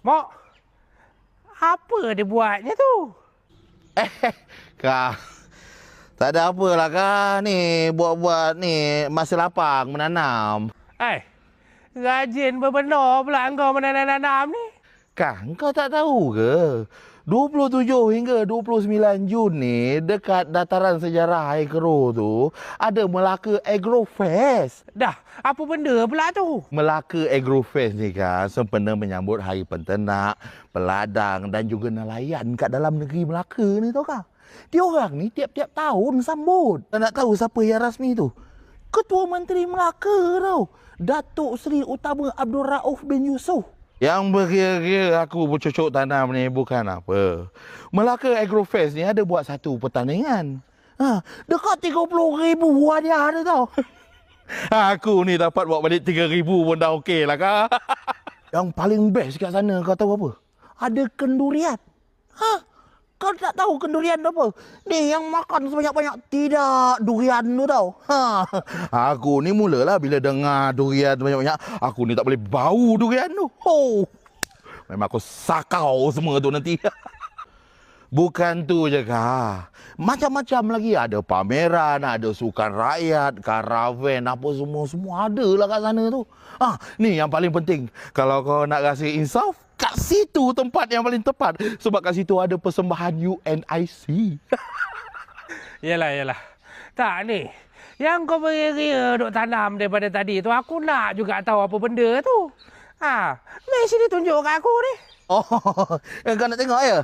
Mok, apa dia buatnya tu? Kak, tak ada apa lah Kak. Ni, buat-buat ni masa lapang menanam. Rajin berbenar pula engkau menanam ni. Kak, engkau tak tahu ke? 27 hingga 29 Jun ni, dekat dataran sejarah Air Keroh tu, ada Melaka Agrofest. Dah, apa benda pula tu? Melaka Agrofest ni kan sempena menyambut Hari Penternak, Peladang dan juga nelayan kat dalam negeri Melaka ni tau Kak. Diorang ni tiap-tiap tahun sambut. Tak nak tahu siapa yang rasmi tu? Ketua Menteri Melaka tau. Datuk Seri Utama Abdul Rauf bin Yusof. Yang berkira-kira aku bercocok tanam ni bukan apa. Melaka Agrofest ni ada buat satu pertandingan. Dekat 30,000 hadiah ada tau. Aku ni dapat bawa balik 3,000 pun dah okey lah Kak. Yang paling best kat sana kau tahu apa? Ada kendurian. Kau tak tahu kendurian tu apa? Ni yang makan sebanyak-banyak tidak durian tu tau. Aku ni mulalah bila dengar durian banyak-banyak, aku ni tak boleh bau durian tu. Memang aku sakau semua tu nanti. Bukan tu je Kak. Macam-macam lagi. Ada pameran, ada sukan rakyat, karavan, apa semua ada lah kat sana tu. Ni yang paling penting. Kalau kau nak rasa insaf, kat situ tempat yang paling tepat. Sebab kat situ ada persembahan UNIC. Yalah. Tak ni. Yang kau beria-ria duk tanam daripada tadi tu, aku nak juga tahu apa benda tu. Mari sini tunjuk kat aku ni. Kau nak tengok ya?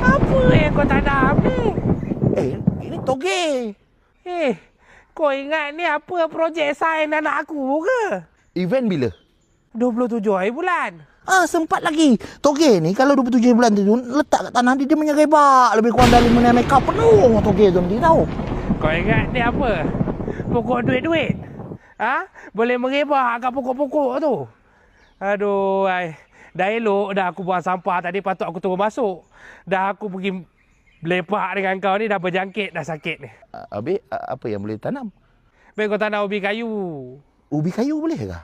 Apa yang kau tanam ni? Ini toge. Kau ingat ni apa projek sains anak aku ke? Event bila? 27 hari bulan. Sempat lagi. Toge ni kalau 27 bulan tu letak kat tanah dia menyerebak. Lebih kurang dari mengenai makeup penuh toge tu nanti tau. Kau ingat ni apa? Pokok duit-duit? Boleh merebak kat pokok-pokok tu. Aduh, dah elok dah aku buang sampah tadi, patut aku turun masuk. Dah aku pergi lepak dengan kau ni dah berjangkit, dah sakit ni. Habis apa yang boleh tanam? Baik kau tanam ubi kayu. Ubi kayu boleh ke?